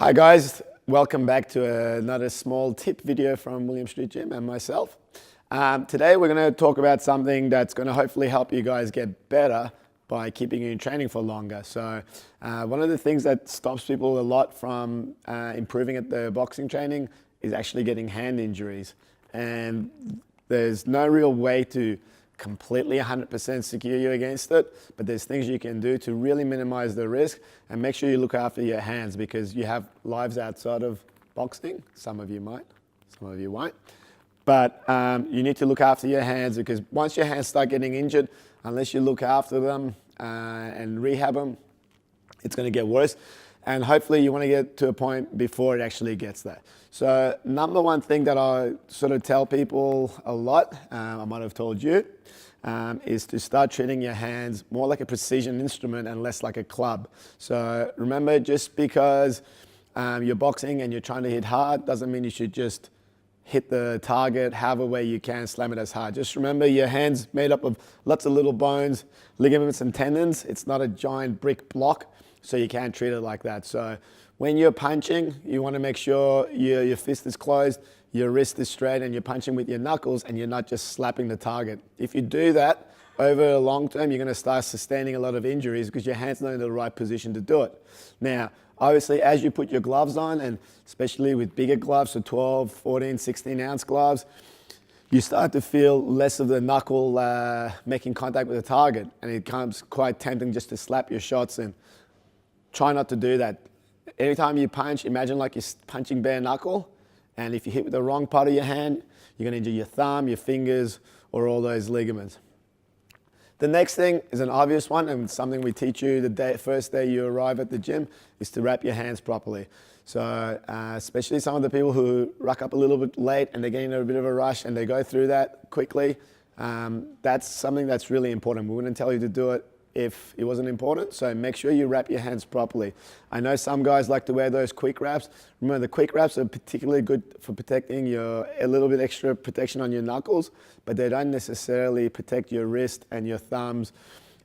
Hi guys, welcome back to another small tip video from William Street Gym and myself. Today we're going to talk about something that's going to hopefully help you guys get better by keeping you in training for longer. So one of the things that stops people a lot from improving at their boxing training is actually getting hand injuries. And there's no real way to completely 100% secure you against it, but there's things you can do to really minimize the risk and make sure you look after your hands, because you have lives outside of boxing. Some of you might, some of you won't. But you need to look after your hands, because once your hands start getting injured, unless you look after them and rehab them, it's going to get worse. And hopefully you want to get to a point before it actually gets there. So number one thing that I sort of tell people a lot, I might have told you, is to start treating your hands more like a precision instrument and less like a club. So remember, just because you're boxing and you're trying to hit hard doesn't mean you should just hit the target however way you can, slam it as hard. Just remember, your hand's made up of lots of little bones, ligaments and tendons. It's not a giant brick block, so you can't treat it like that. So when you're punching, you want to make sure your fist is closed, your wrist is straight, and you're punching with your knuckles and you're not just slapping the target. If you do that, over a long term, you're going to start sustaining a lot of injuries because your hand's not in the right position to do it. Now, obviously, as you put your gloves on, and especially with bigger gloves, so 12, 14, 16 ounce gloves, you start to feel less of the knuckle making contact with the target, and it becomes quite tempting just to slap your shots in. Try not to do that. Anytime you punch, imagine like you're punching bare knuckle, and if you hit with the wrong part of your hand, you're going to injure your thumb, your fingers, or all those ligaments. The next thing is an obvious one, and something we teach you the first day you arrive at the gym, is to wrap your hands properly. So especially some of the people who rock up a little bit late and they're getting a bit of a rush and they go through that quickly, that's something that's really important. We wouldn't tell you to do it if it wasn't important, so make sure you wrap your hands properly. I know some guys like to wear those quick wraps. Remember, the quick wraps are particularly good for protecting a little bit extra protection on your knuckles, but they don't necessarily protect your wrist and your thumbs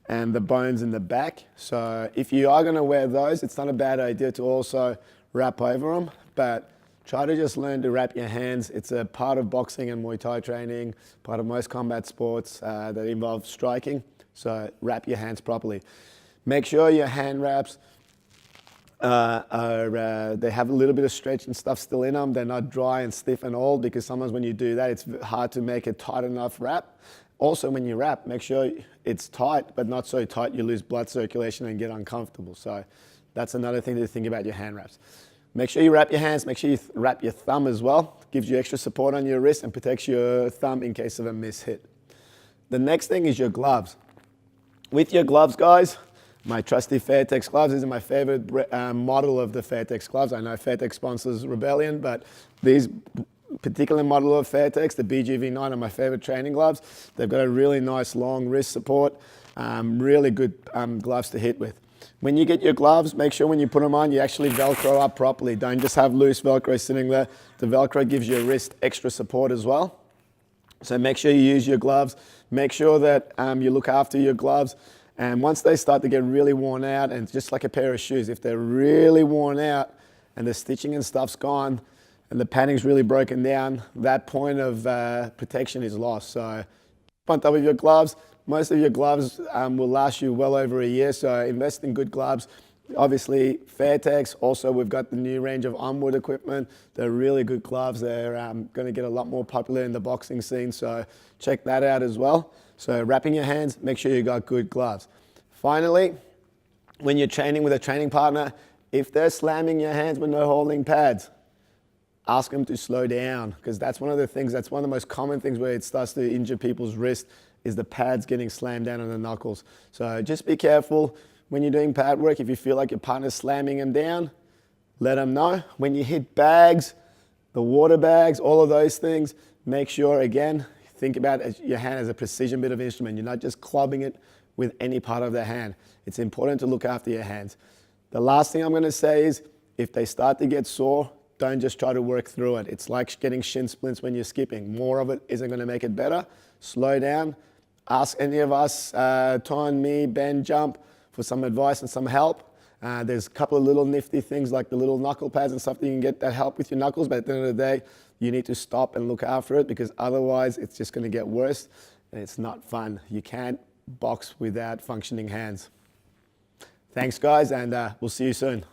and the bones in the back. So if you are going to wear those, it's not a bad idea to also wrap over them, but try to just learn to wrap your hands. It's a part of boxing and Muay Thai training, part of most combat sports that involve striking. So wrap your hands properly. Make sure your hand wraps they have a little bit of stretch and stuff still in them. They're not dry and stiff and old, because sometimes when you do that, it's hard to make a tight enough wrap. Also, when you wrap, make sure it's tight, but not so tight you lose blood circulation and get uncomfortable. So that's another thing to think about your hand wraps. Make sure you wrap your hands. Make sure you wrap your thumb as well. Gives you extra support on your wrist and protects your thumb in case of a mishit. The next thing is your gloves. With your gloves, guys, my trusty Fairtex gloves. These are my favorite model of the Fairtex gloves. I know Fairtex sponsors Rebellion, but these particular model of Fairtex, the BGV9, are my favorite training gloves. They've got a really nice long wrist support, really good gloves to hit with. When you get your gloves, make sure when you put them on, you actually Velcro up properly. Don't just have loose Velcro sitting there. The Velcro gives your wrist extra support as well. So make sure you use your gloves. Make sure that you look after your gloves. And once they start to get really worn out, and just like a pair of shoes, if they're really worn out and the stitching and stuff's gone and the padding's really broken down, that point of protection is lost. So on top of your gloves, most of your gloves will last you well over a year. So invest in good gloves. Obviously, Fairtex. Also, we've got the new range of Onward equipment. They're really good gloves. They're going to get a lot more popular in the boxing scene, so check that out as well. So wrapping your hands, make sure you got good gloves. Finally, when you're training with a training partner, if they're slamming your hands with no holding pads, ask them to slow down, because that's one of the things, that's one of the most common things where it starts to injure people's wrist, is the pads getting slammed down on the knuckles. So just be careful. When you're doing pad work, if you feel like your partner's slamming them down, let them know. When you hit bags, the water bags, all of those things, make sure, again, think about your hand as a precision bit of instrument. You're not just clubbing it with any part of the hand. It's important to look after your hands. The last thing I'm going to say is, if they start to get sore, don't just try to work through it. It's like getting shin splints when you're skipping. More of it isn't going to make it better. Slow down. Ask any of us, Ton, me, Ben, Jump, for some advice and some help. There's a couple of little nifty things like the little knuckle pads and stuff that you can get that help with your knuckles, but at the end of the day, you need to stop and look after it, because otherwise it's just going to get worse and it's not fun. You can't box without functioning hands. Thanks guys, and we'll see you soon.